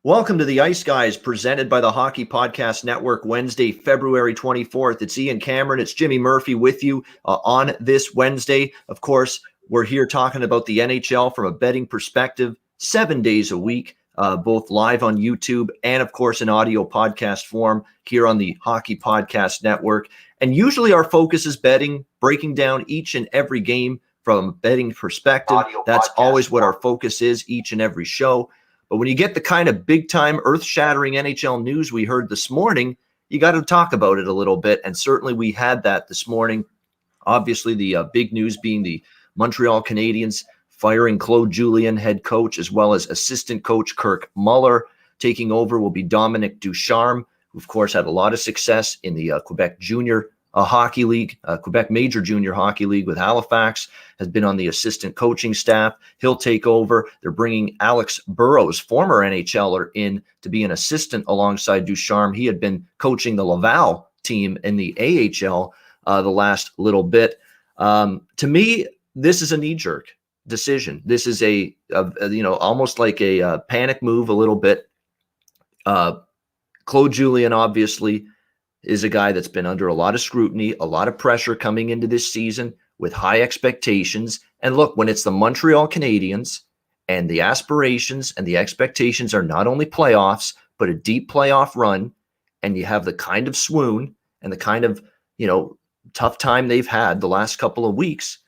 Welcome to the Ice Guys, presented by the Hockey Podcast Network, Wednesday, February 24th. It's Ian Cameron. It's Jimmy Murphy with you on this Wednesday. Of course, we're here talking about the NHL from a betting perspective, 7 days a week, both live on YouTube and, of course, in audio podcast form here on the Hockey Podcast Network. And usually our focus is betting, breaking down each and every game from a betting perspective. That's always what our focus is each and every show. But when you get the kind of big-time, earth-shattering NHL news we heard this morning, you got to talk about it a little bit, and certainly we had that this morning. Obviously, the big news being the Montreal Canadiens firing Claude Julien, head coach, as well as assistant coach Kirk Muller. Taking over will be Dominic Ducharme, who, of course, had a lot of success in the Quebec Junior Hockey League, Quebec Major Junior Hockey League with Halifax, has been on the assistant coaching staff. He'll take over. They're bringing Alex Burrows, former NHLer, in to be an assistant alongside Ducharme. He had been coaching the Laval team in the AHL the last little bit. To me, this is a knee-jerk decision. This is a almost like a panic move a little bit. Claude Julien, obviously, is a guy that's been under a lot of scrutiny, a lot of pressure coming into this season with high expectations. And look, when it's the Montreal Canadiens and the aspirations and the expectations are not only playoffs, but a deep playoff run, and you have the kind of swoon and the kind of, tough time they've had the last couple of weeks,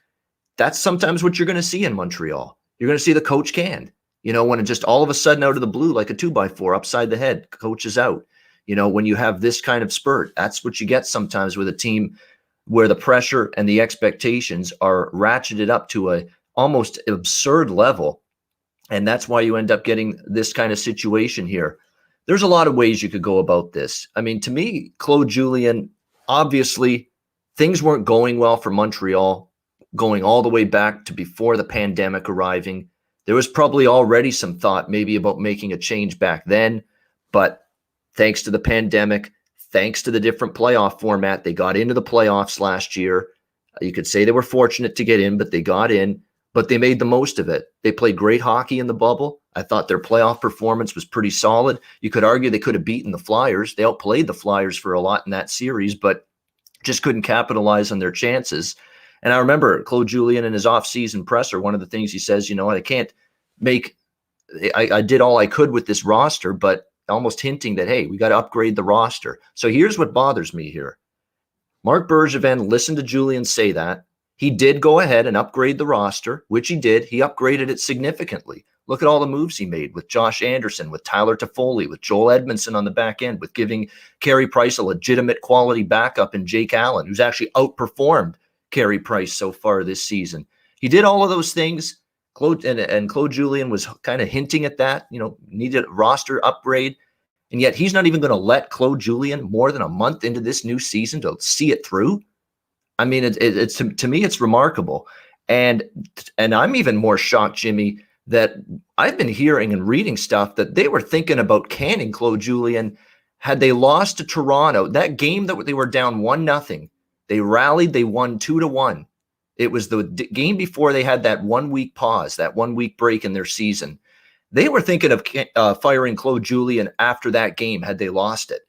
that's sometimes what you're going to see in Montreal. You're going to see the coach canned, when it just all of a sudden out of the blue, like a 2x4 upside the head, coach is out. When you have this kind of spurt, that's what you get sometimes with a team where the pressure and the expectations are ratcheted up to a almost absurd level. And that's why you end up getting this kind of situation here. There's a lot of ways you could go about this. I mean, to me, Claude Julien, obviously things weren't going well for Montreal, going all the way back to before the pandemic arriving. There was probably already some thought maybe about making a change back then, but thanks to the pandemic, thanks to the different playoff format, they got into the playoffs last year. You could say they were fortunate to get in, but they got in, but they made the most of it. They played great hockey in the bubble. I thought their playoff performance was pretty solid. You could argue they could have beaten the Flyers. They outplayed the Flyers for a lot in that series, but just couldn't capitalize on their chances. And I remember Claude Julien in his offseason presser, one of the things he says, I did all I could with this roster, but almost hinting that, hey, we got to upgrade the roster. So here's what bothers me here. Marc Bergevin listened to Julien say that. He did go ahead and upgrade the roster, which he did. He upgraded it significantly. Look at all the moves he made with Josh Anderson, with Tyler Toffoli, with Joel Edmondson on the back end, with giving Carey Price a legitimate quality backup in Jake Allen, who's actually outperformed Carey Price so far this season. He did all of those things. Claude Julien was kind of hinting at that, needed a roster upgrade. And yet he's not even going to let Claude Julien more than a month into this new season to see it through. I mean, it's to me, it's remarkable. And I'm even more shocked, Jimmy, that I've been hearing and reading stuff that they were thinking about canning Claude Julien had they lost to Toronto. That game that they were down 1-0, they rallied, they won 2-1. It was the game before they had that 1 week pause, that 1 week break in their season. They were thinking of firing Claude Julien after that game had they lost it,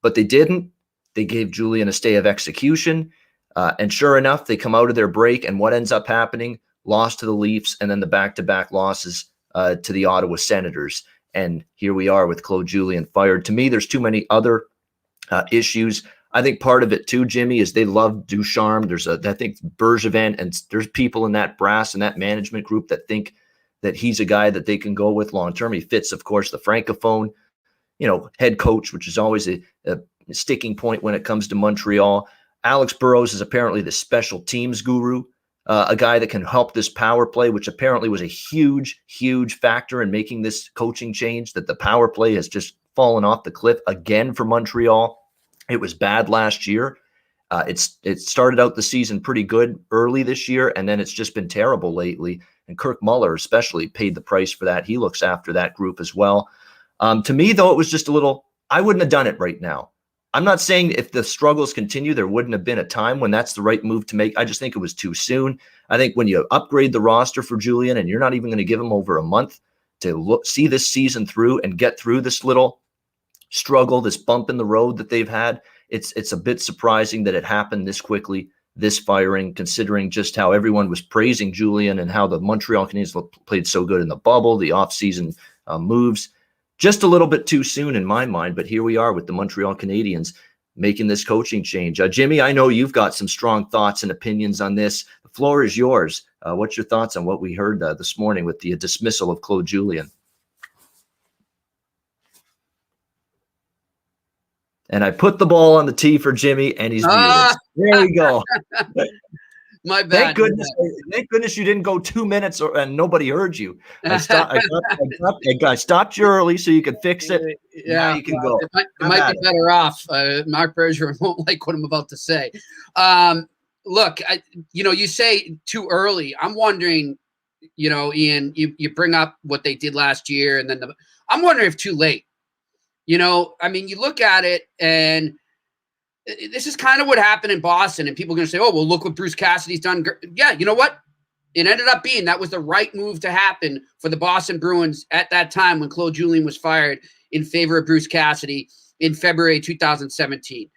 but they didn't. They gave Julien a stay of execution, and sure enough, they come out of their break, and what ends up happening? Loss to the Leafs, and then the back-to-back losses to the Ottawa Senators. And here we are with Claude Julien fired. To me, there's too many other issues. I think part of it too, Jimmy, is they love Ducharme. I think Bergevin, and there's people in that brass and that management group that think that he's a guy that they can go with long term. He fits, of course, the francophone, head coach, which is always a sticking point when it comes to Montreal. Alex Burrows is apparently the special teams guru, a guy that can help this power play, which apparently was a huge, huge factor in making this coaching change, that the power play has just fallen off the cliff again for Montreal. It was bad last year. It started out the season pretty good early this year, and then it's just been terrible lately. And Kirk Muller especially paid the price for that. He looks after that group as well. To me, though, it was just a little, I wouldn't have done it right now. I'm not saying if the struggles continue, there wouldn't have been a time when that's the right move to make. I just think it was too soon. I think when you upgrade the roster for Julien and you're not even going to give him over a month see this season through and get through this little struggle, this bump in the road that they've had. It's a bit surprising that it happened this quickly, this firing, considering just how everyone was praising Julien and how the Montreal Canadiens played so good in the bubble, the offseason moves. Just a little bit too soon in my mind, but here we are with the Montreal Canadiens making this coaching change. Jimmy, I know you've got some strong thoughts and opinions on this. The floor is yours. What's your thoughts on what we heard this morning with the dismissal of Claude Julien? And I put the ball on the tee for Jimmy, and he's muted. There we go. My bad. Thank goodness you didn't go 2 minutes and nobody heard you. I stopped you early so you could fix it. Yeah, now you can go. It might be better off. Mark Bergevin won't like what I'm about to say. Look, you say too early. I'm wondering, Ian, you bring up what they did last year, and then I'm wondering if too late. You look at it, and this is kind of what happened in Boston, and people are going to say, oh, well, look what Bruce Cassidy's done. Yeah, you know what? It ended up being that was the right move to happen for the Boston Bruins at that time when Claude Julien was fired in favor of Bruce Cassidy in February 2017.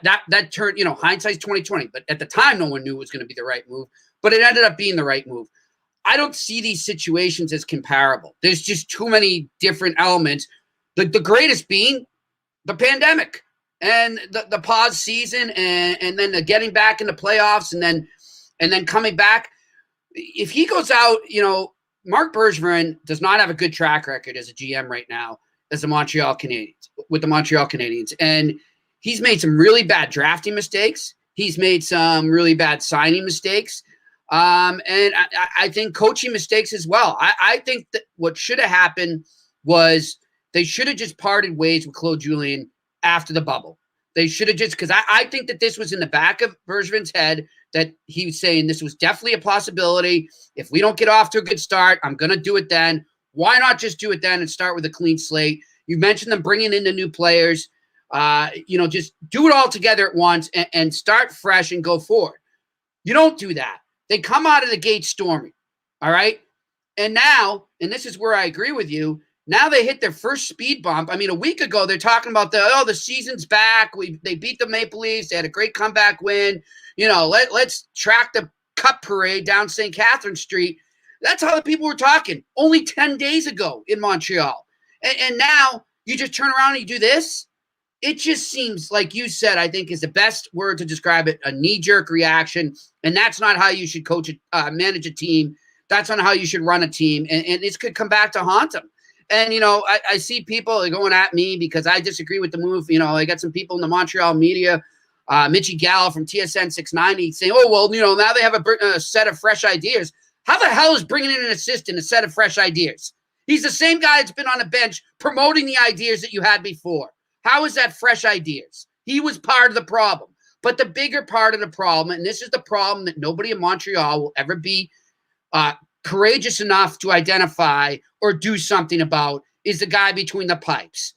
That turned, hindsight's 2020, but at the time, no one knew it was going to be the right move, but it ended up being the right move. I don't see these situations as comparable. There's just too many different elements. The greatest being the pandemic and the pause season and then the getting back into playoffs and then coming back. If he goes out, Mark Bergevin does not have a good track record as a GM right now with the Montreal Canadiens. And he's made some really bad drafting mistakes. He's made some really bad signing mistakes. And I think coaching mistakes as well. I think that what should have happened was they should have just parted ways with Claude Julien after the bubble. They should have just, because I think that this was in the back of Bergevin's head, that he was saying this was definitely a possibility. If we don't get off to a good start, I'm going to do it then. Why not just do it then and start with a clean slate? You mentioned them bringing in the new players. Just do it all together at once and start fresh and go forward. You don't do that. They come out of the gate storming, all right? And now, and this is where I agree with you, now they hit their first speed bump. A week ago, they're talking about the season's back. They beat the Maple Leafs. They had a great comeback win. Let's track the cup parade down St. Catherine Street. That's how the people were talking only 10 days ago in Montreal. And now you just turn around and you do this. It just seems, like you said, I think is the best word to describe it, a knee-jerk reaction. And that's not how you should manage a team. That's not how you should run a team. And this could come back to haunt them. And, I see people going at me because I disagree with the move. I got some people in the Montreal media, Mitchie Gallo from TSN 690 saying, oh, well, now they have a set of fresh ideas. How the hell is bringing in an assistant a set of fresh ideas? He's the same guy that's been on a bench promoting the ideas that you had before. How is that fresh ideas? He was part of the problem. But the bigger part of the problem, and this is the problem that nobody in Montreal will ever be courageous enough to identify or do something about, is the guy between the pipes.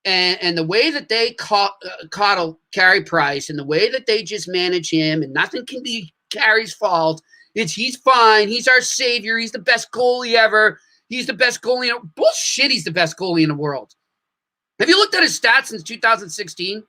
And the way that they coddle Carey Price and the way that they just manage him, and nothing can be Carey's fault. He's fine. He's our savior. He's the best goalie ever. He's the best goalie. Bullshit, he's the best goalie in the world. Have you looked at his stats since 2016?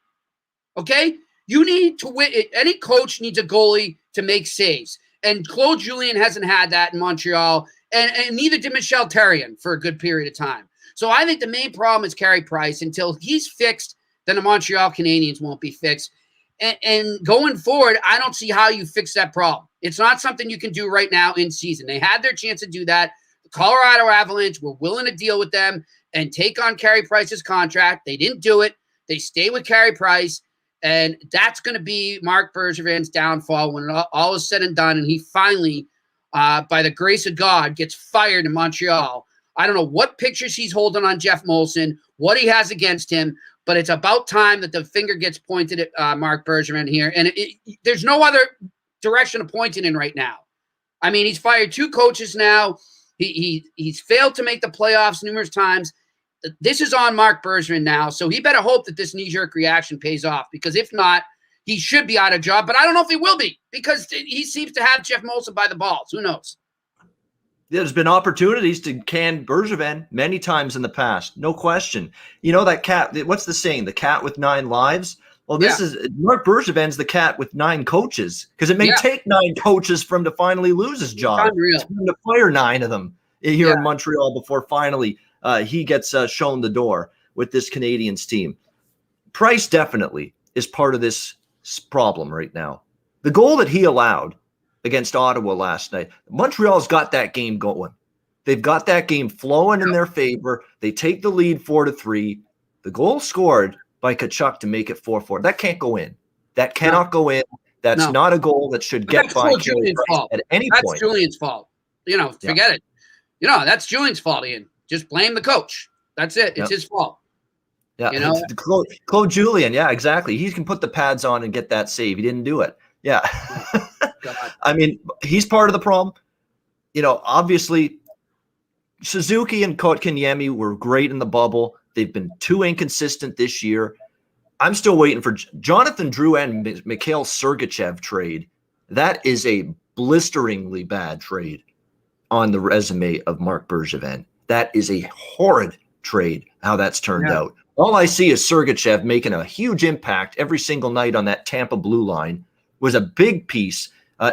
Okay? You need to win. Any coach needs a goalie to make saves. And Claude Julien hasn't had that in Montreal, and neither did Michel Therrien for a good period of time. So I think the main problem is Carey Price. Until he's fixed, then the Montreal Canadiens won't be fixed. And going forward, I don't see how you fix that problem. It's not something you can do right now in season. They had their chance to do that. The Colorado Avalanche were willing to deal with them and take on Carey Price's contract. They didn't do it. They stay with Carey Price. And that's going to be Mark Bergevin's downfall when all is said and done. And he finally, by the grace of God, gets fired in Montreal. I don't know what pictures he's holding on Jeff Molson, what he has against him, but it's about time that the finger gets pointed at Mark Bergevin here. And there's no other direction to point it in right now. He's fired 2 coaches now. He's failed to make the playoffs numerous times. This is on Mark Bergevin now, so he better hope that this knee-jerk reaction pays off, because if not, he should be out of job. But I don't know if he will be, because he seems to have Jeff Molson by the balls. Who knows? There's been opportunities to can Bergevin many times in the past, no question. You know that cat, what's the saying? The cat with 9 lives? Well, this is Mark Bergevin's the cat with 9 coaches, because it may take 9 coaches for him to finally lose his job. Unreal. For him to fire 9 of them here in Montreal before finally he gets shown the door with this Canadiens team. Price definitely is part of this problem right now. The goal that he allowed against Ottawa last night, Montreal's got that game going. They've got that game flowing in their favor. They take the lead 4-3. The goal scored by Tkachuk to make it 4-4. That can't go in. That cannot go in. That's not a goal that should get by Julian's fault at any point. That's Julian's fault. Forget it. That's Julian's fault, Ian. Just blame the coach. That's it. It's his fault. Yeah, Claude Julien. Yeah, exactly. He can put the pads on and get that save. He didn't do it. Yeah. I mean, he's part of the problem. Obviously, Suzuki and Kotkaniemi were great in the bubble. They've been too inconsistent this year. I'm still waiting for Jonathan Drouin and Mikhail Sergachev trade. That is a blisteringly bad trade on the resume of Marc Bergevin. That is a horrid trade, how that's turned out. All I see is Sergachev making a huge impact every single night on that Tampa blue line. Was a big piece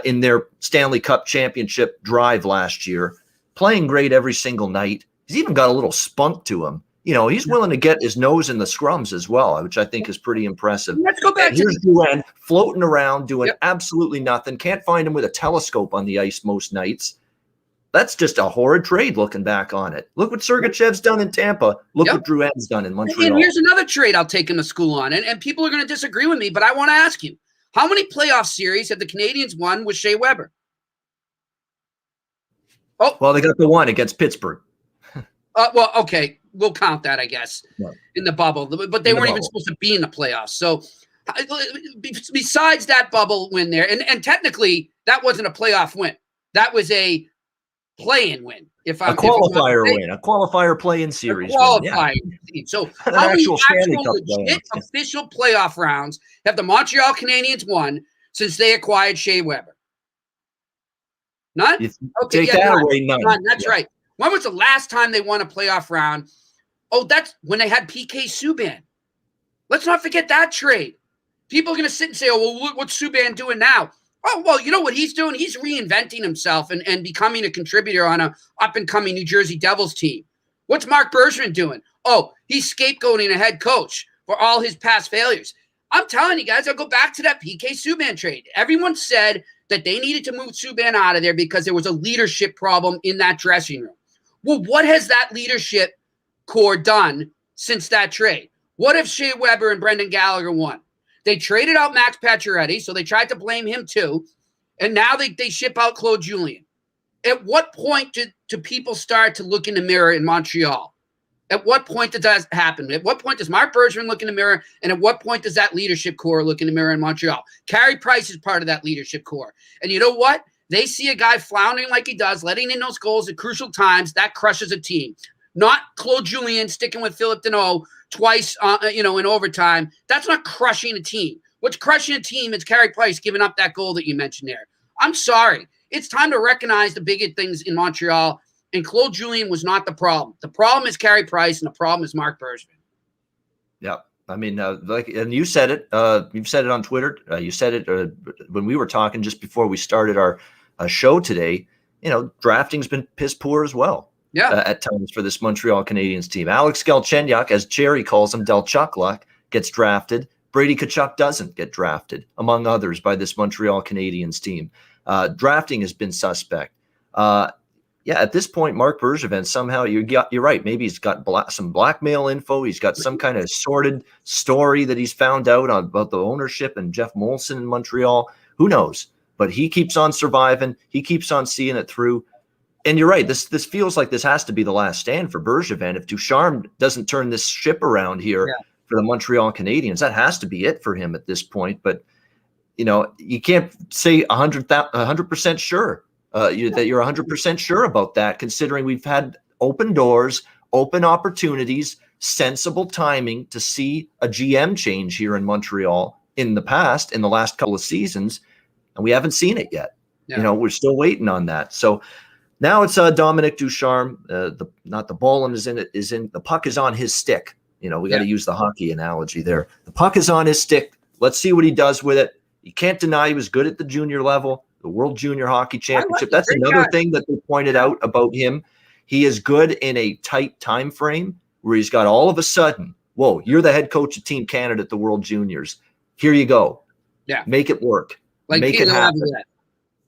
in their Stanley Cup championship drive last year, playing great every single night. He's even got a little spunk to him. He's willing to get his nose in the scrums as well, which I think is pretty impressive. Let's go back to Drouin floating around, doing absolutely nothing. Can't find him with a telescope on the ice most nights. That's just a horrid trade looking back on it. Look what Sergachev's done in Tampa. Look what Drouin's done in Montreal. And here's another trade I'll take him to school on. And people are going to disagree with me, but I want to ask you. How many playoff series have the Canadiens won with Shea Weber? Well, they got the one against Pittsburgh. Well, okay. We'll count that, I guess, in the bubble. But they weren't even supposed to be in the playoffs. So besides that bubble win there, and technically that wasn't a playoff win. That was a play-in win. A qualifier play-in series. Qualifier. So how many actual legit official playoff rounds have the Montreal Canadiens won since they acquired Shea Weber? None? None. That's right. When was the last time they won a playoff round? Oh, that's when they had PK Subban. Let's not forget that trade. People are going to sit and say, oh, well, what's Subban doing now? Oh, well, you know what he's doing? He's reinventing himself and becoming a contributor on a up-and-coming New Jersey Devils team. What's Marc Bergevin doing? Oh, he's scapegoating a head coach for all his past failures. I'm telling you guys, I'll go back to that PK Subban trade. Everyone said that they needed to move Subban out of there because there was a leadership problem in that dressing room. Well, what has that leadership core done since that trade? What if Shea Weber and Brendan Gallagher won? They traded out Max Pacioretty, so they tried to blame him too. And now they ship out Claude Julien. At what point do people start to look in the mirror in Montreal? At what point does that happen? At what point does Marc Bergevin look in the mirror? And at what point does that leadership core look in the mirror in Montreal? Carey Price is part of that leadership core. And you know what? They see a guy floundering like he does, letting in those goals at crucial times. That crushes a team. Not Claude Julien sticking with Philip Deneau twice, in overtime. That's not crushing a team. What's crushing a team is Carey Price giving up that goal that you mentioned there. I'm sorry. It's time to recognize the bigger things in Montreal, and Claude Julien was not the problem. The problem is Carey Price, and the problem is Marc Bergevin. Yeah. I mean, and you said it. You've said it on Twitter. You said it when we were talking just before we started our show today. Drafting's been piss poor as well. At times for this Montreal Canadiens team. Alex Galchenyuk, as Cherry calls him, Del Chuckluck, gets drafted. Brady Tkachuk doesn't get drafted, among others, by this Montreal Canadiens team. Drafting has been suspect. At this point, Marc Bergevin, somehow, you're right. Maybe he's got some blackmail info. He's got some kind of sordid story that he's found out about the ownership and Jeff Molson in Montreal. Who knows? But he keeps on surviving. He keeps on seeing it through. And you're right. This feels like this has to be the last stand for Bergevin. If Ducharme doesn't turn this ship around here for the Montreal Canadiens, that has to be it for him at this point. But you can't say 100% sure that you're 100% sure about that, considering we've had open doors, open opportunities, sensible timing to see a GM change here in Montreal in the past, in the last couple of seasons, and we haven't seen it yet. We're still waiting on that. So. Now it's Dominic Ducharme. Not the ball is in the puck is on his stick. We got to use the hockey analogy there. The puck is on his stick. Let's see what he does with it. You can't deny he was good at the junior level, the World Junior Hockey Championship. That's another thing that they pointed out about him. He is good in a tight time frame where he's got all of a sudden, whoa, you're the head coach of Team Canada at the World Juniors. Here you go. Yeah. Make it work. Make it happen.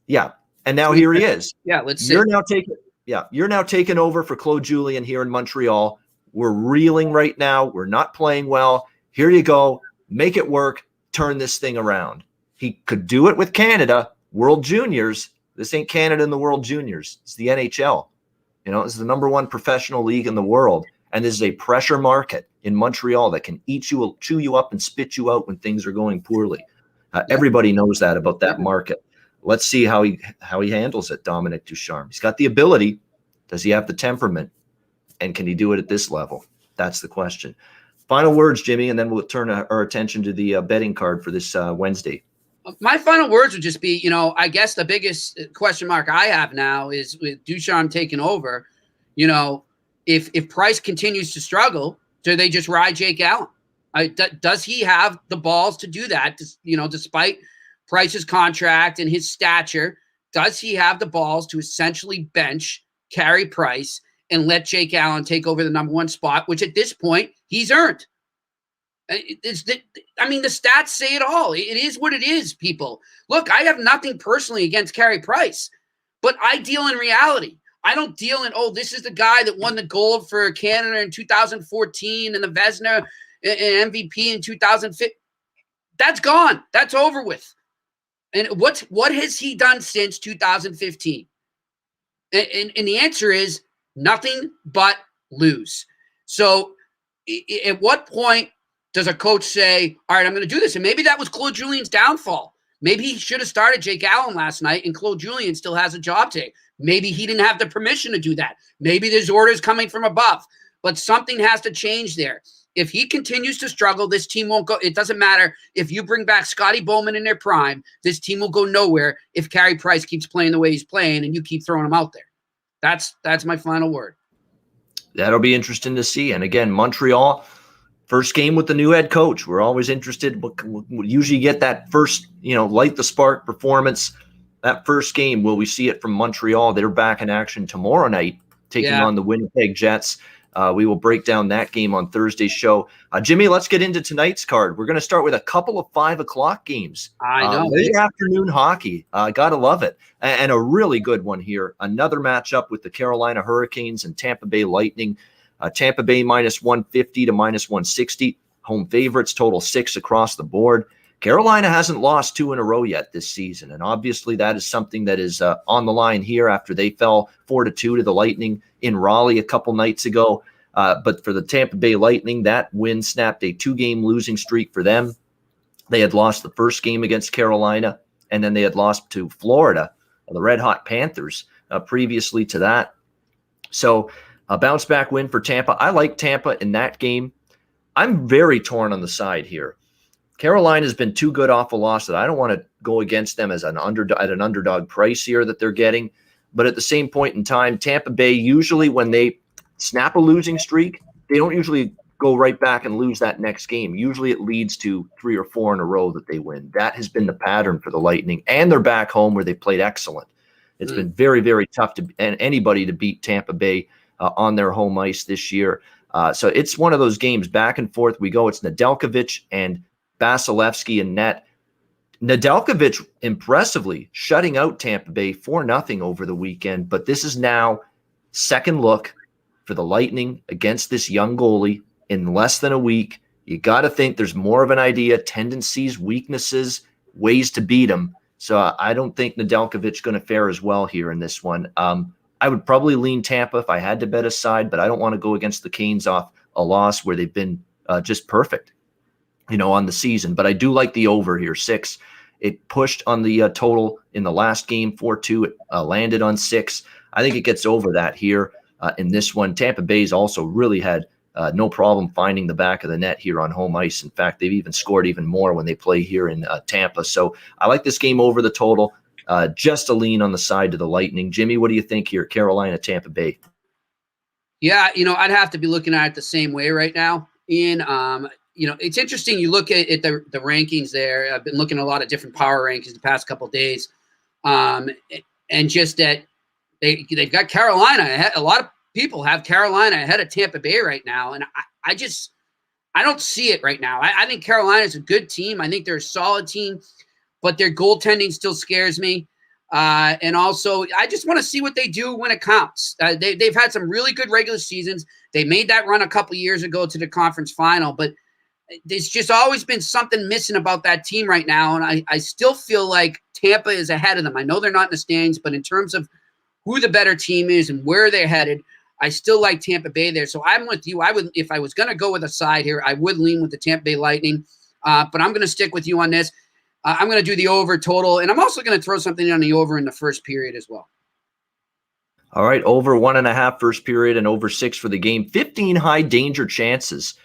Yeah. And now here he is. Yeah, let's see. You're now taking over for Claude Julien here in Montreal. We're reeling right now. We're not playing well. Here you go. Make it work. Turn this thing around. He could do it with Canada, World Juniors. This ain't Canada in the World Juniors. It's the NHL. It's the number one professional league in the world. And this is a pressure market in Montreal that can chew you up and spit you out when things are going poorly. Everybody knows that about that market. Let's see how he handles it, Dominic Ducharme. He's got the ability. Does he have the temperament? And can he do it at this level? That's the question. Final words, Jimmy, and then we'll turn our attention to the betting card for this Wednesday. My final words would just be, I guess the biggest question mark I have now is with Ducharme taking over, if Price continues to struggle, do they just ride Jake Allen? Does he have the balls to do that? Despite Price's contract and his stature, does he have the balls to essentially bench Carey Price and let Jake Allen take over the number one spot, which at this point he's earned? The stats say it all. It is what it is, people. Look, I have nothing personally against Carey Price, but I deal in reality. I don't deal in, this is the guy that won the gold for Canada in 2014 and the Vezina and MVP in 2015. That's gone. That's over with. And what has he done since 2015? And the answer is nothing but lose. So at what point does a coach say, all right, I'm going to do this? And maybe that was Claude Julien's downfall. Maybe he should have started Jake Allen last night and Claude Julien still has a job today. Maybe he didn't have the permission to do that. Maybe there's orders coming from above. But something has to change there. If he continues to struggle, this team won't go. It doesn't matter if you bring back Scotty Bowman in their prime. This team will go nowhere if Carey Price keeps playing the way he's playing and you keep throwing him out there. That's my final word. That'll be interesting to see. And again, Montreal, first game with the new head coach. We're always interested. We usually get that first, light the spark performance. That first game, will we see it from Montreal? They're back in action tomorrow night, taking on the Winnipeg Jets. We will break down that game on Thursday's show. Jimmy, let's get into tonight's card. We're going to start with a couple of 5 o'clock games. I know. Late afternoon hockey. Gotta love it. And a really good one here. Another matchup with the Carolina Hurricanes and Tampa Bay Lightning. Tampa Bay minus 150 to minus 160. Home favorites, total 6 across the board. Carolina hasn't lost 2 in a row yet this season. And obviously that is something that is on the line here after they fell 4-2 to the Lightning in Raleigh a couple nights ago. But for the Tampa Bay Lightning, that win snapped a 2-game losing streak for them. They had lost the first game against Carolina, and then they had lost to Florida, the Red Hot Panthers, previously to that. So a bounce-back win for Tampa. I like Tampa in that game. I'm very torn on the side here. Carolina has been too good off a loss that I don't want to go against them as at an underdog price here that they're getting. But at the same point in time, Tampa Bay, usually when they snap a losing streak, they don't usually go right back and lose that next game. Usually it leads to 3 or 4 in a row that they win. That has been the pattern for the Lightning, and they're back home where they played excellent. It's been very, very tough to anybody to beat Tampa Bay on their home ice this year. So it's one of those games, back and forth we go. It's Nedeljkovic and Vasilevsky in net. Nedeljkovic impressively shutting out Tampa Bay 4-0 over the weekend, but this is now second look for the Lightning against this young goalie in less than a week. You got to think there's more of an idea, tendencies, weaknesses, ways to beat him. So I don't think Nedeljkovic's going to fare as well here in this one. I would probably lean Tampa if I had to bet a side, but I don't want to go against the Canes off a loss where they've been just perfect, on the season. But I do like the over here, 6. It pushed on the total in the last game, 4-2. It landed on 6. I think it gets over that here in this one. Tampa Bay's also really had no problem finding the back of the net here on home ice. In fact, they've even scored even more when they play here in Tampa. So I like this game over the total. just a lean on the side to the Lightning. Jimmy, what do you think here? Carolina, Tampa Bay. Yeah, I'd have to be looking at it the same way right now, Ian. It's interesting. You look at the rankings there. I've been looking at a lot of different power rankings the past couple of days, and just that they've got Carolina ahead. A lot of people have Carolina ahead of Tampa Bay right now, and I don't see it right now. I think Carolina is a good team. I think they're a solid team, but their goaltending still scares me. And also, I just want to see what they do when it counts. They've had some really good regular seasons. They made that run a couple years ago to the conference final, but there's just always been something missing about that team right now. And I still feel like Tampa is ahead of them. I know they're not in the standings, but in terms of who the better team is and where they're headed, I still like Tampa Bay there. So I'm with you. I would, if I was going to go with a side here, I would lean with the Tampa Bay Lightning. But I'm going to stick with you on this. I'm going to do the over total, and I'm also going to throw something on the over in the first period as well. All right, over 1.5 first period and over 6 for the game. 15 high danger chances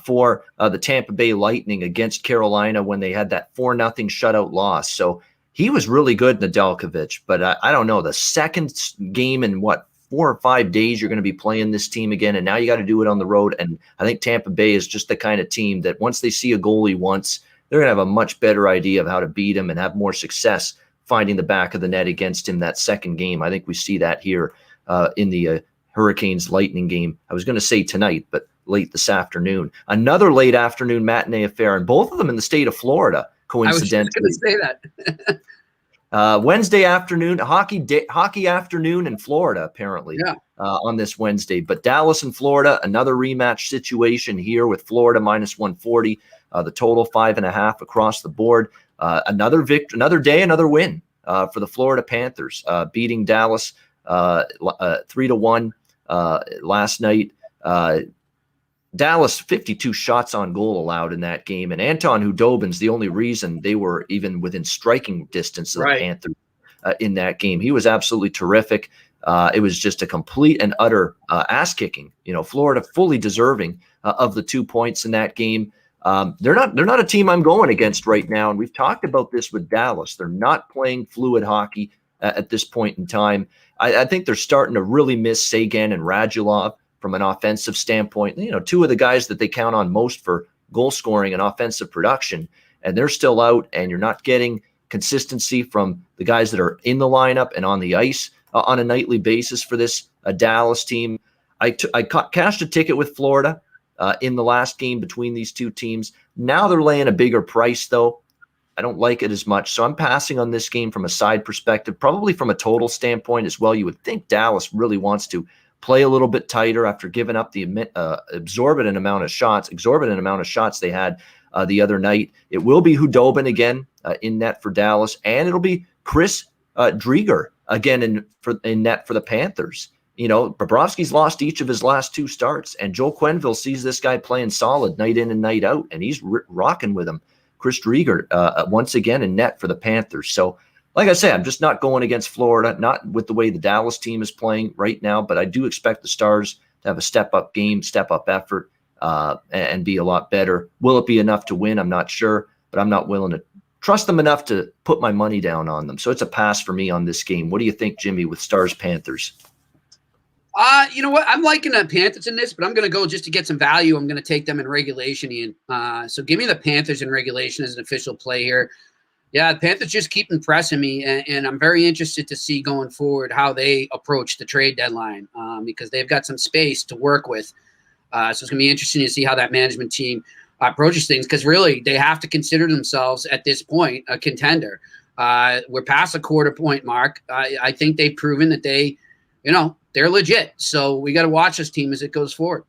for the Tampa Bay Lightning against Carolina when they had that 4-0 shutout loss. So he was really good, Nedeljkovic, but I don't know. The second game in 4 or 5 days, you're going to be playing this team again, and now you got to do it on the road. And I think Tampa Bay is just the kind of team that once they see a goalie once, they're going to have a much better idea of how to beat him and have more success finding the back of the net against him that second game. I think we see that here in the Hurricanes-Lightning game. I was going to say tonight, but late this afternoon. Another late afternoon matinee affair, and both of them in the state of Florida, coincidentally. I was just going to say that. Wednesday afternoon, hockey afternoon in Florida, apparently, on this Wednesday. But Dallas and Florida, another rematch situation here with Florida minus 140. The total 5.5 across the board. Another day, another win for the Florida Panthers, beating Dallas 3-1 last night. Dallas 52 shots on goal allowed in that game, and Anton Hudobin's the only reason they were even within striking distance of the Panthers in that game. He was absolutely terrific. It was just a complete and utter ass kicking. Florida fully deserving of the 2 points in that game. They're not a team I'm going against right now, and we've talked about this with Dallas. They're not playing fluid hockey at this point in time. I think they're starting to really miss Sagan and Radulov from an offensive standpoint. Two of the guys that they count on most for goal scoring and offensive production, and they're still out, and you're not getting consistency from the guys that are in the lineup and on the ice on a nightly basis for this Dallas team. I cashed a ticket with Florida in the last game between these two teams. Now they're laying a bigger price, though. I don't like it as much, so I'm passing on this game from a side perspective, probably from a total standpoint as well. You would think Dallas really wants to play a little bit tighter after giving up the exorbitant amount of shots they had the other night. It will be Hudobin again in net for Dallas, and it'll be Chris Drieger again in net for the Panthers. Bobrovsky's lost each of his last 2 starts, and Joel Quenneville sees this guy playing solid night in and night out, and he's rocking with him. Chris Drieger once again in net for the Panthers. So, like I say, I'm just not going against Florida, not with the way the Dallas team is playing right now, but I do expect the Stars to have a step-up game, step-up effort, and be a lot better. Will it be enough to win? I'm not sure, but I'm not willing to trust them enough to put my money down on them. So it's a pass for me on this game. What do you think, Jimmy, with Stars-Panthers? You know what? I'm liking the Panthers in this, but I'm going to go just to get some value. I'm going to take them in regulation, Ian. So give me the Panthers in regulation as an official play here. Yeah, the Panthers just keep impressing me, and I'm very interested to see going forward how they approach the trade deadline because they've got some space to work with. So it's going to be interesting to see how that management team approaches things because really they have to consider themselves at this point a contender. We're past the quarter point mark. I think they've proven that they're legit. So we got to watch this team as it goes forward.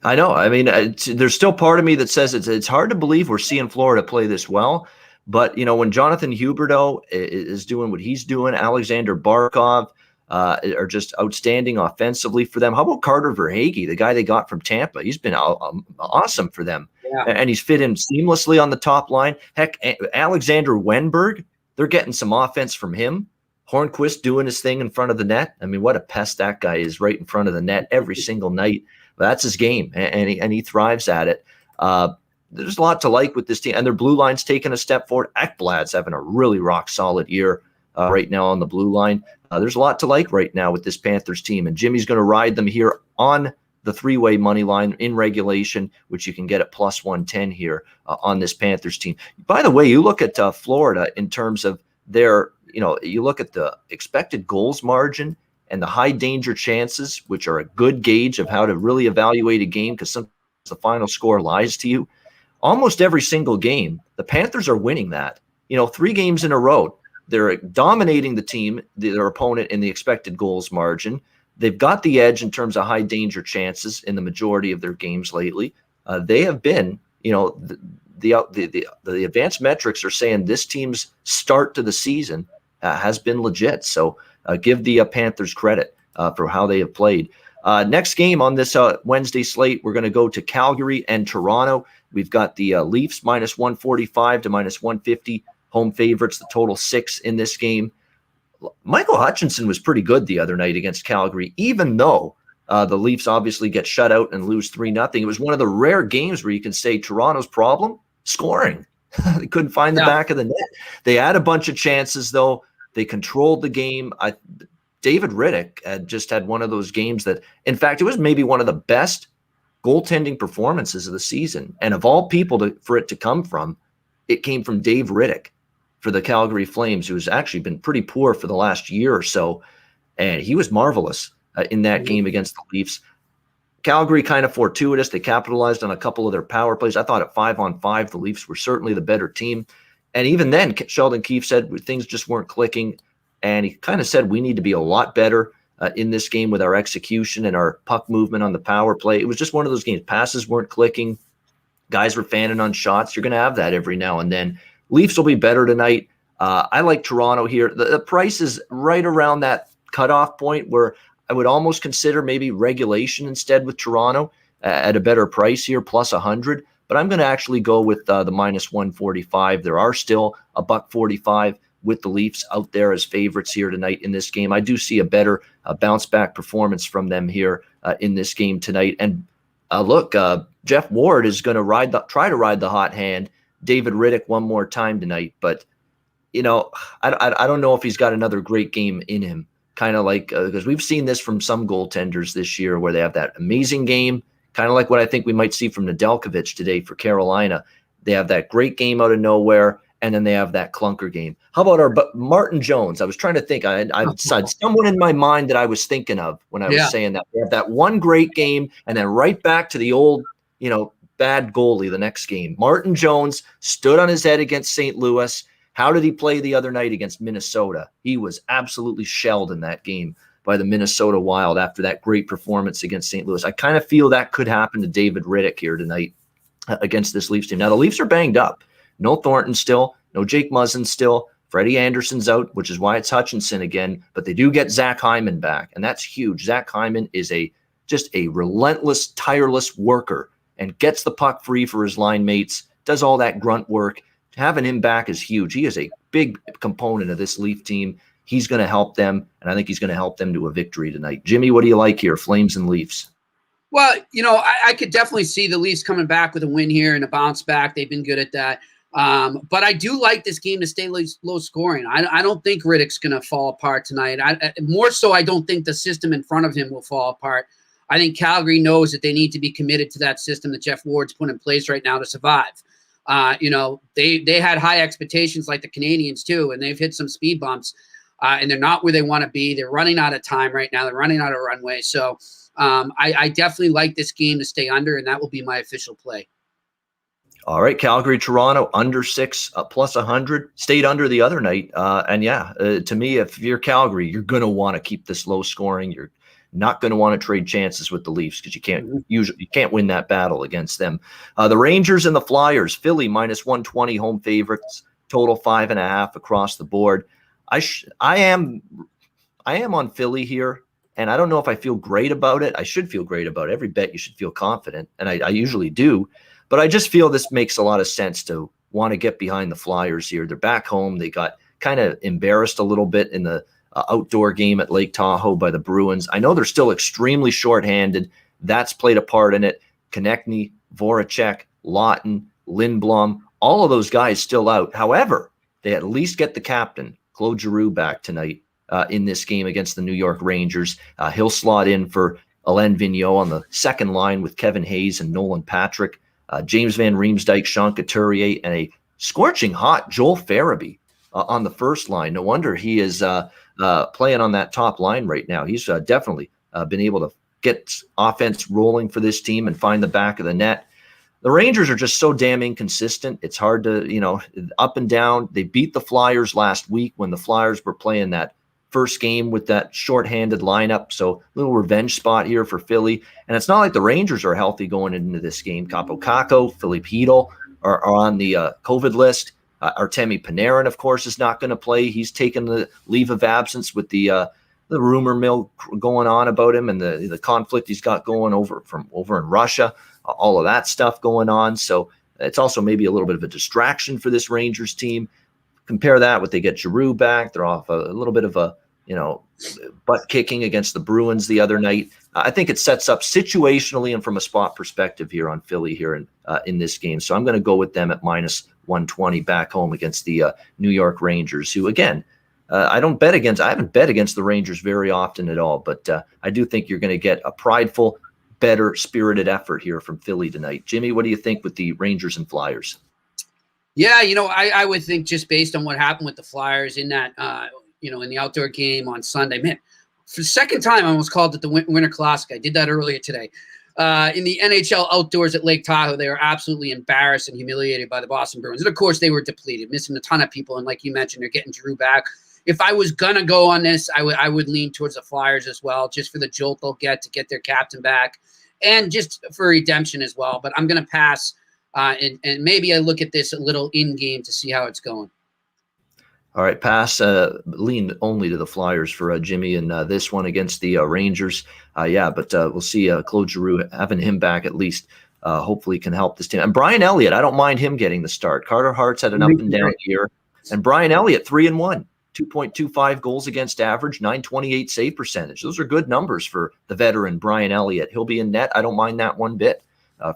I know. I mean, there's still part of me that says it's hard to believe we're seeing Florida play this well. But, when Jonathan Huberdeau is doing what he's doing, Alexander Barkov are just outstanding offensively for them. How about Carter Verhaeghe, the guy they got from Tampa? He's been awesome for them. Yeah. And he's fit in seamlessly on the top line. Heck, Alexander Wenberg, they're getting some offense from him. Hornquist doing his thing in front of the net. I mean, what a pest that guy is right in front of the net every single night. That's his game, and he thrives at it. there's a lot to like with this team, and their blue line's taking a step forward. Ekblad's having a really rock solid year right now on the blue line. There's a lot to like right now with this Panthers team, and Jimmy's going to ride them here on the three-way money line in regulation, which you can get at plus 110 here on this Panthers team. By the way, you look at Florida in terms of their, you look at the expected goals margin and the high danger chances, which are a good gauge of how to really evaluate a game, because sometimes the final score lies to you. Almost every single game, the Panthers are winning that. 3 games in a row, they're dominating the team, their opponent, in the expected goals margin. They've got the edge in terms of high danger chances in the majority of their games lately. They have been, the advanced metrics are saying this team's start to the season has been legit. So give the Panthers credit for how they have played. Next game on this Wednesday slate, we're going to go to Calgary and Toronto. We've got the Leafs minus 145 to minus 150 home favorites, the total 6 in this game. Michael Hutchinson was pretty good the other night against Calgary, even though the Leafs obviously get shut out and lose 3-0. It was one of the rare games where you can say Toronto's problem, scoring. They couldn't find the back of the net. They had a bunch of chances, though. They controlled the game. David Riddick had one of those games that, in fact, it was maybe one of the best goaltending performances of the season. And of all people for it to come from, it came from Dave Riddick for the Calgary Flames, who's actually been pretty poor for the last year or so. And he was marvelous in that game against the Leafs. Calgary kind of fortuitous. They capitalized on a couple of their power plays. I thought at 5-on-5, the Leafs were certainly the better team. And even then, Sheldon Keefe said things just weren't clicking. And he kind of said we need to be a lot better in this game with our execution and our puck movement on the power play. It was just one of those games. Passes weren't clicking. Guys were fanning on shots. You're going to have that every now and then. Leafs will be better tonight. I like Toronto here. The price is right around that cutoff point where I would almost consider maybe regulation instead with Toronto at a better price here, plus 100. But I'm going to actually go with the minus 145. There are still $1.45 with the Leafs out there as favorites here tonight in this game. I do see a better bounce back performance from them here in this game tonight. And look, Jeff Ward is going to try to ride the hot hand. David Riddick one more time tonight, but I don't know if he's got another great game in him. Kind of like because we've seen this from some goaltenders this year where they have that amazing game, kind of like what I think we might see from Nedeljkovic today for Carolina. They have that great game out of nowhere, and then they have that clunker game. How about Martin Jones? I was trying to think. I had someone in my mind that I was thinking of when I was saying that. They have that one great game, and then right back to the old, bad goalie the next game. Martin Jones stood on his head against St. Louis. How did he play the other night against Minnesota? He was absolutely shelled in that game by the Minnesota Wild after that great performance against St. Louis. I kind of feel that could happen to David Riddick here tonight against this Leafs team. Now, the Leafs are banged up. No Thornton still, no Jake Muzzin still. Freddie Anderson's out, which is why it's Hutchinson again. But they do get Zach Hyman back, and that's huge. Zach Hyman is just a relentless, tireless worker and gets the puck free for his line mates, does all that grunt work. Having him back is huge. He is a big component of this Leaf team. He's going to help them, and I think he's going to help them to a victory tonight. Jimmy, what do you like here, Flames and Leafs? Well, I could definitely see the Leafs coming back with a win here and a bounce back. They've been good at that. But I do like this game to stay low scoring. I don't think Riddick's going to fall apart tonight. More so, I don't think the system in front of him will fall apart. I think Calgary knows that they need to be committed to that system that Jeff Ward's put in place right now to survive. They had high expectations like the Canadians too, and they've hit some speed bumps, and they're not where they want to be. They're running out of time right now. They're running out of runway. So I definitely like this game to stay under, and that will be my official play. All right, Calgary, Toronto, under 6, plus 100. Stayed under the other night. To me, if you're Calgary, you're going to want to keep this low scoring. You're not going to want to trade chances with the Leafs because you can't win that battle against them. The Rangers and the Flyers, Philly minus 120 home favorites, total 5.5 across the board. I am on Philly here, and I don't know if I feel great about it. I should feel great about it. Every bet you should feel confident, and I usually do. But I just feel this makes a lot of sense to want to get behind the Flyers here. They're back home. They got kind of embarrassed a little bit in the outdoor game at Lake Tahoe by the Bruins. I know they're still extremely shorthanded. That's played a part in it. Konechny, Voracek, Lawton, Lindblom, all of those guys still out. However, they at least get the captain, Claude Giroux, back tonight in this game against the New York Rangers. He'll slot in for Alain Vigneault on the second line with Kevin Hayes and Nolan Patrick. James Van Riemsdyk, Sean Couturier, and a scorching hot Joel Farabee on the first line. No wonder he is playing on that top line right now. He's definitely been able to get offense rolling for this team and find the back of the net. The Rangers are just so damn inconsistent. It's hard to, up and down. They beat the Flyers last week when the Flyers were playing that first game with that shorthanded lineup. So a little revenge spot here for Philly. And it's not like the Rangers are healthy going into this game. Capo Caco, Philippe Hedl are on the COVID list. Artemi Panarin, of course, is not going to play. He's taken the leave of absence with the rumor mill going on about him and the conflict he's got going over in Russia. All of that stuff going on. So it's also maybe a little bit of a distraction for this Rangers team. Compare that with they get Giroux back. They're off a little bit of a, butt kicking against the Bruins the other night. I think it sets up situationally and from a spot perspective here on Philly here in this game. So I'm going to go with them at -120 back home against the New York Rangers, who, again, I haven't bet against the Rangers very often at all, but I do think you're going to get a prideful, better spirited effort here from Philly tonight. Jimmy, what do you think with the Rangers and Flyers? Yeah, I would think just based on what happened with the Flyers in that, in the outdoor game on Sunday, man, for the second time I almost called it the Winter Classic. I did that earlier today. In the NHL outdoors at Lake Tahoe, they were absolutely embarrassed and humiliated by the Boston Bruins. And of course, they were depleted, missing a ton of people. And like you mentioned, they're getting Giroux back. If I was going to go on this, I would lean towards the Flyers as well, just for the jolt they'll get to get their captain back and just for redemption as well. But I'm going to pass, and maybe I look at this a little in-game to see how it's going. All right, pass, lean only to the Flyers for Jimmy in this one against the Rangers. But we'll see Claude Giroux, having him back at least, hopefully can help this team. And Brian Elliott, I don't mind him getting the start. Carter Hart's had an up-and-down year. And Brian Elliott, 3-1. 2.25 goals against average, 928 save percentage. Those are good numbers for the veteran Brian Elliott. He'll be in net. I don't mind that one bit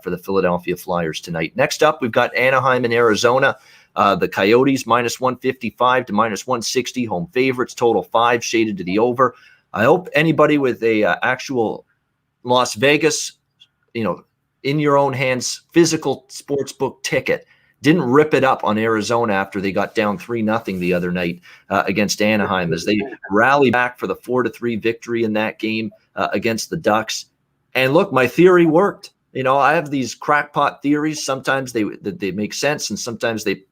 for the Philadelphia Flyers tonight. Next up, we've got Anaheim and Arizona. The Coyotes -155 to -160, home favorites, total 5, shaded to the over. I hope anybody with a actual Las Vegas, in your own hands, physical sportsbook ticket didn't rip it up on Arizona after they got down 3-0 the other night against Anaheim as they rally back for the 4-3 victory in that game against the Ducks. And look, my theory worked. I have these crackpot theories. Sometimes they make sense, and sometimes they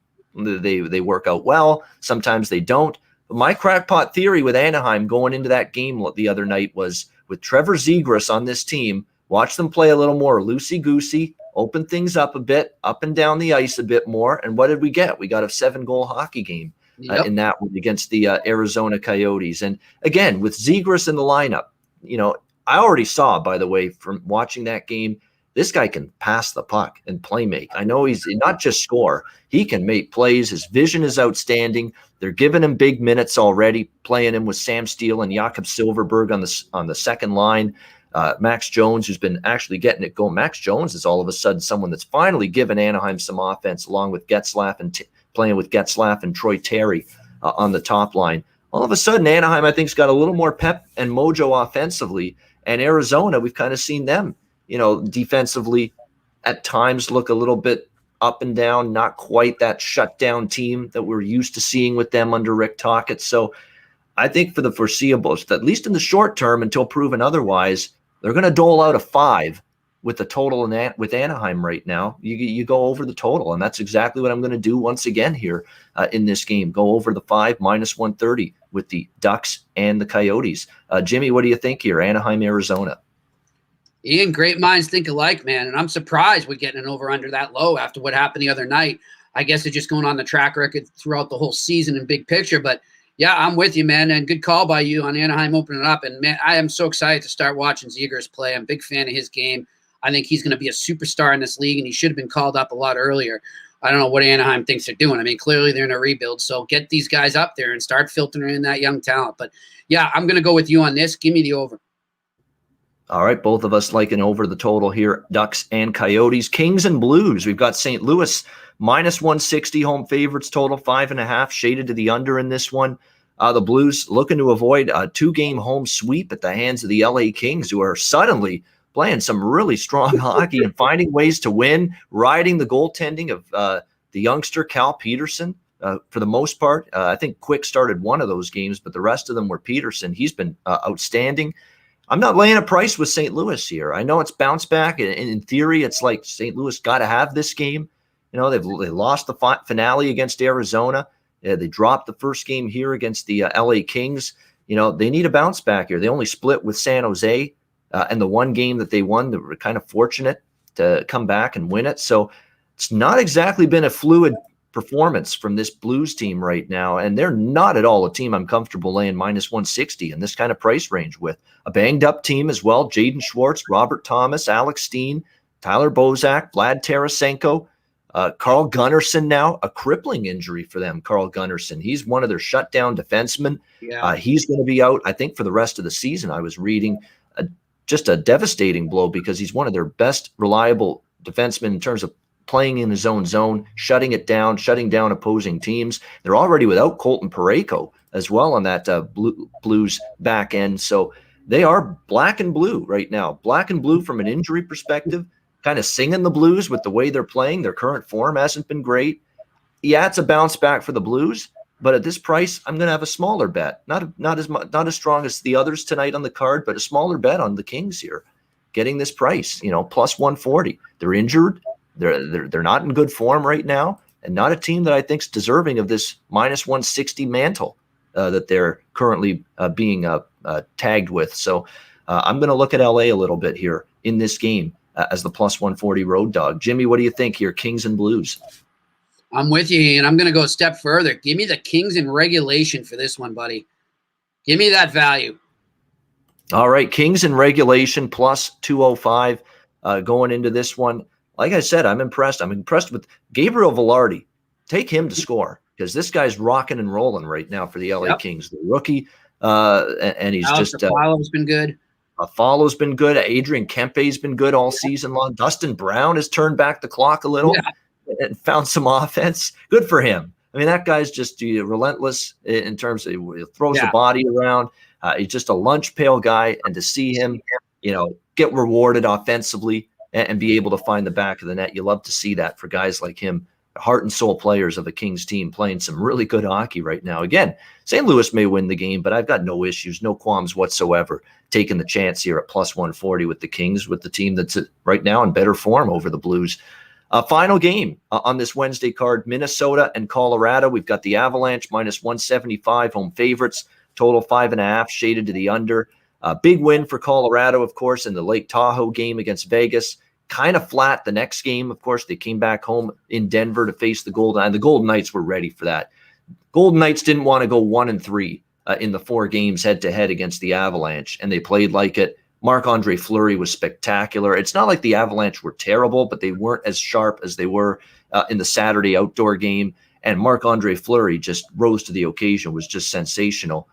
work out well. Sometimes they don't. But my crackpot theory with Anaheim going into that game the other night was with Trevor Zegras on this team, watch them play a little more loosey-goosey, open things up a bit, up and down the ice a bit more. And what did we get? We got a 7-goal hockey game in that one against the Arizona Coyotes. And again, with Zegras in the lineup, I already saw, by the way, from watching that game, this guy can pass the puck and play make. I know he's not just score. He can make plays. His vision is outstanding. They're giving him big minutes already, playing him with Sam Steele and Jakob Silfverberg on the second line. Max Jones, who's been actually getting it going. Max Jones is all of a sudden someone that's finally given Anaheim some offense, along with Getzlaf and playing with Getzlaf and Troy Terry on the top line. All of a sudden, Anaheim, I think, has got a little more pep and mojo offensively. And Arizona, we've kind of seen them, defensively at times look a little bit up and down, not quite that shutdown team that we're used to seeing with them under Rick Tocchet. So I think for the foreseeable, at least in the short term, until proven otherwise, they're going to dole out a 5 with the total with Anaheim right now. You go over the total, and that's exactly what I'm going to do once again here in this game. Go over the 5, -130 with the Ducks and the Coyotes. Jimmy, what do you think here? Anaheim, Arizona. Ian, great minds think alike, man. And I'm surprised we're getting an over-under that low after what happened the other night. I guess they're just going on the track record throughout the whole season in big picture. But, yeah, I'm with you, man. And good call by you on Anaheim opening up. And, man, I am so excited to start watching Zegras play. I'm a big fan of his game. I think he's going to be a superstar in this league, and he should have been called up a lot earlier. I don't know what Anaheim thinks they're doing. I mean, clearly they're in a rebuild. So get these guys up there and start filtering in that young talent. But, yeah, I'm going to go with you on this. Give me the over. All right, both of us liking over the total here, Ducks and Coyotes. Kings and Blues. We've got St. Louis minus 160 home favorites total, 5.5, shaded to the under in this one. The Blues looking to avoid a 2-game home sweep at the hands of the LA Kings, who are suddenly playing some really strong hockey and finding ways to win, riding the goaltending of the youngster Cal Peterson. For the most part, I think Quick started one of those games, but the rest of them were Peterson. He's been outstanding. I'm not laying a price with St. Louis here. I know it's bounce back, and in theory, it's like St. Louis got to have this game. You know, they lost the finale against Arizona. They dropped the first game here against the LA Kings. You know, they need a bounce back here. They only split with San Jose, and the one game that they won, they were kind of fortunate to come back and win it. So it's not exactly been a fluid performance from this Blues team right now, and they're not at all a team I'm comfortable laying minus 160 in this kind of price range with. A banged up team as well: Jaden Schwartz, Robert Thomas, Alex Steen, Tyler Bozak, Vlad Tarasenko, Carl Gunnarsson. Now a crippling injury for them. Carl Gunnarsson, he's one of their shutdown defensemen. He's going to be out, I think, for the rest of the season. I was reading just a devastating blow, because he's one of their best reliable defensemen in terms of playing in his own zone, shutting down opposing teams. They're already without Colton Parayko as well on that Blues back end. So they are black and blue right now. Black and blue from an injury perspective, kind of singing the Blues with the way they're playing. Their current form hasn't been great. Yeah, it's a bounce back for the Blues, but at this price, I'm going to have a smaller bet. Not as strong as the others tonight on the card, but a smaller bet on the Kings here, getting this price, plus 140. They're injured. They're not in good form right now, and not a team that I think is deserving of this minus 160 mantle that they're currently being tagged with. So I'm going to look at LA a little bit here in this game as the plus 140 road dog. Jimmy, what do you think here, Kings and Blues? I'm with you, and I'm going to go a step further. Give me the Kings in regulation for this one, buddy. Give me that value. All right, Kings in regulation plus 205 going into this one. Like I said, I'm impressed. I'm impressed with Gabriel Velarde. Take him to score, because this guy's rocking and rolling right now for the LA Kings. The rookie, and he's Alex just Aflalo's been good. Aflalo's been good. Adrian Kempe's been good all season long. Dustin Brown has turned back the clock a little and found some offense. Good for him. I mean, that guy's just relentless in terms of he throws the body around. He's just a lunch pail guy, and to see him, get rewarded offensively and be able to find the back of the net. You love to see that for guys like him, heart and soul players of a Kings team playing some really good hockey right now. Again, St. Louis may win the game, but I've got no issues, no qualms whatsoever taking the chance here at plus 140 with the Kings, with the team that's right now in better form over the Blues. Final game on this Wednesday card, Minnesota and Colorado. We've got the Avalanche minus 175 home favorites, total 5.5, shaded to the under. Big win for Colorado, of course, in the Lake Tahoe game against Vegas. Kind of flat the next game. Of course, they came back home in Denver to face the Golden, and the Golden Knights were ready for that. Golden Knights didn't want to go 1-3 in the 4 games head-to-head against the Avalanche, and they played like it. Marc-Andre Fleury was spectacular. It's not like the Avalanche were terrible, but they weren't as sharp as they were in the Saturday outdoor game, and Marc-Andre Fleury just rose to the occasion, was just sensational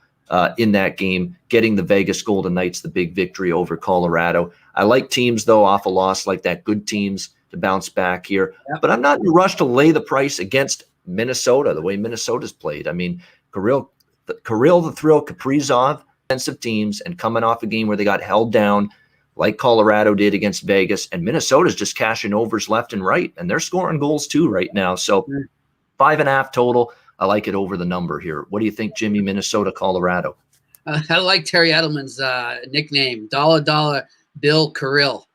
in that game, getting the Vegas Golden Knights the big victory over Colorado. I like teams, though, off a loss like that, good teams to bounce back here. But I'm not in a rush to lay the price against Minnesota, the way Minnesota's played. I mean, Kirill the Thrill Kaprizov, defensive teams, and coming off a game where they got held down like Colorado did against Vegas, and Minnesota's just cashing overs left and right, and they're scoring goals too right now. So 5.5 total. I like it over the number here. What do you think, Jimmy? Minnesota, Colorado. I like Terry Edelman's nickname, Dollar Bill Kirill.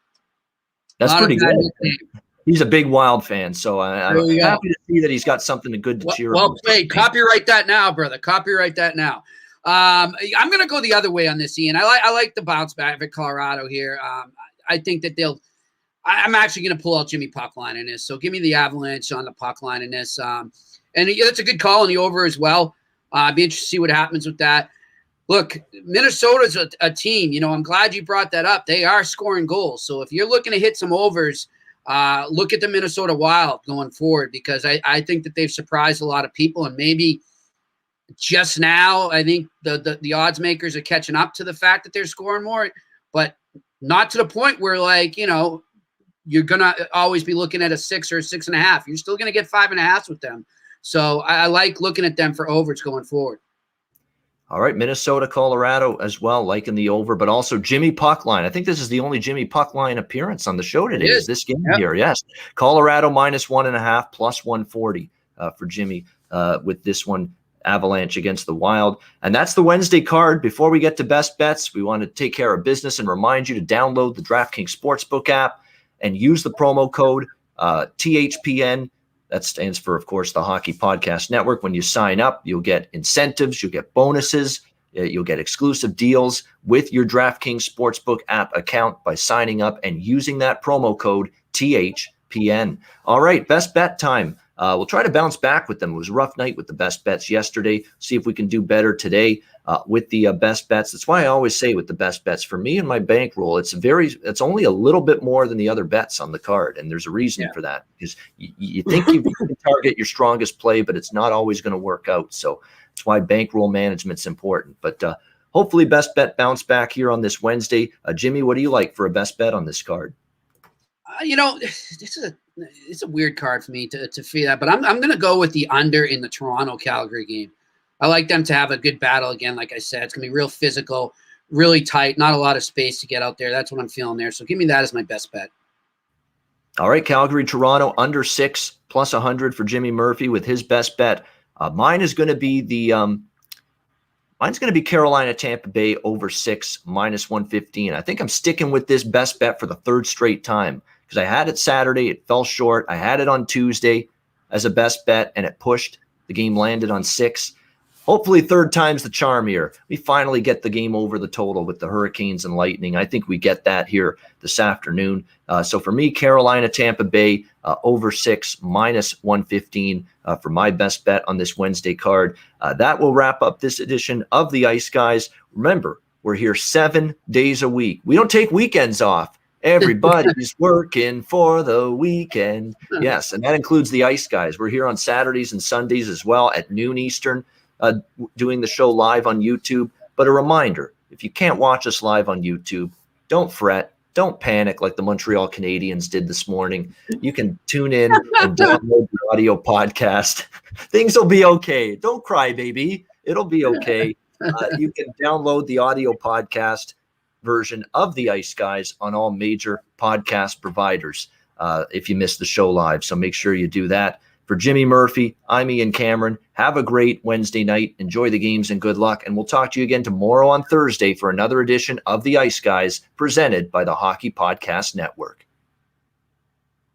That's pretty good. He's a big Wild fan, so I'm happy to see that he's got something good to cheer about. Well played. Copyright that now, brother. Copyright that now. I'm going to go the other way on this, Ian. I like the bounce back for Colorado here. I think that I'm actually going to pull out Jimmy puck line in this. So give me the Avalanche on the puck line in this. And that's a good call on the over as well. I'd be interested to see what happens with that. Look, Minnesota's a team. I'm glad you brought that up. They are scoring goals. So if you're looking to hit some overs, look at the Minnesota Wild going forward, because I think that they've surprised a lot of people. And maybe just now, I think the odds makers are catching up to the fact that they're scoring more. But not to the point where, like, you know, you're going to always be looking at a 6 or a 6.5. You're still going to get 5.5 with them. So I like looking at them for overs going forward. All right, Minnesota, Colorado as well, liking the over, but also Jimmy Puck line. I think this is the only Jimmy Puck line appearance on the show today. Is this game here? Yes. Colorado -1.5 plus 140 for Jimmy with this one. Avalanche against the Wild. And that's the Wednesday card. Before we get to best bets, we want to take care of business and remind you to download the DraftKings Sportsbook app and use the promo code THPN. That stands for, of course, the Hockey Podcast Network. When you sign up, you'll get incentives, you'll get bonuses, you'll get exclusive deals with your DraftKings Sportsbook app account by signing up and using that promo code THPN. All right, best bet time. We'll try to bounce back with them. It was a rough night with the best bets yesterday. See if we can do better today with the best bets. That's why I always say with the best bets, for me and my bankroll, it's only a little bit more than the other bets on the card. And there's a reason for that, because you think you can target your strongest play, but it's not always going to work out. So that's why bankroll management's important. But hopefully best bet bounce back here on this Wednesday. Jimmy, what do you like for a best bet on this card? You know, it's a weird card for me to feel that, but I'm going to go with the under in the Toronto-Calgary game. I like them to have a good battle again. Like I said, it's going to be real physical, really tight, not a lot of space to get out there. That's what I'm feeling there. So give me that as my best bet. All right, Calgary, Toronto, under 6 plus 100 for Jimmy Murphy with his best bet. Mine is going to be mine's going to be Carolina, Tampa Bay over 6 minus 115. I think I'm sticking with this best bet for the third straight time, because I had it Saturday. It fell short. I had it on Tuesday as a best bet, and it pushed. The game landed on 6. Hopefully third time's the charm here. We finally get the game over the total with the Hurricanes and Lightning. I think we get that here this afternoon. So for me, Carolina, Tampa Bay over 6 minus 115 for my best bet on this Wednesday card. That will wrap up this edition of the Ice Guys. Remember, we're here 7 days a week. We don't take weekends off. Everybody's working for the weekend. Yes, and that includes the Ice Guys. We're here on Saturdays and Sundays as well at noon Eastern, doing the show live on YouTube. But a reminder, if you can't watch us live on YouTube, don't fret. Don't panic like the Montreal Canadiens did this morning. You can tune in and download the audio podcast. Things will be okay. Don't cry, baby. It'll be okay. You can download the audio podcast version of the Ice Guys on all major podcast providers if you missed the show live. So make sure you do that. For Jimmy Murphy, I'm Ian Cameron. Have a great Wednesday night. Enjoy the games and good luck. And we'll talk to you again tomorrow on Thursday for another edition of the Ice Guys presented by the Hockey Podcast Network.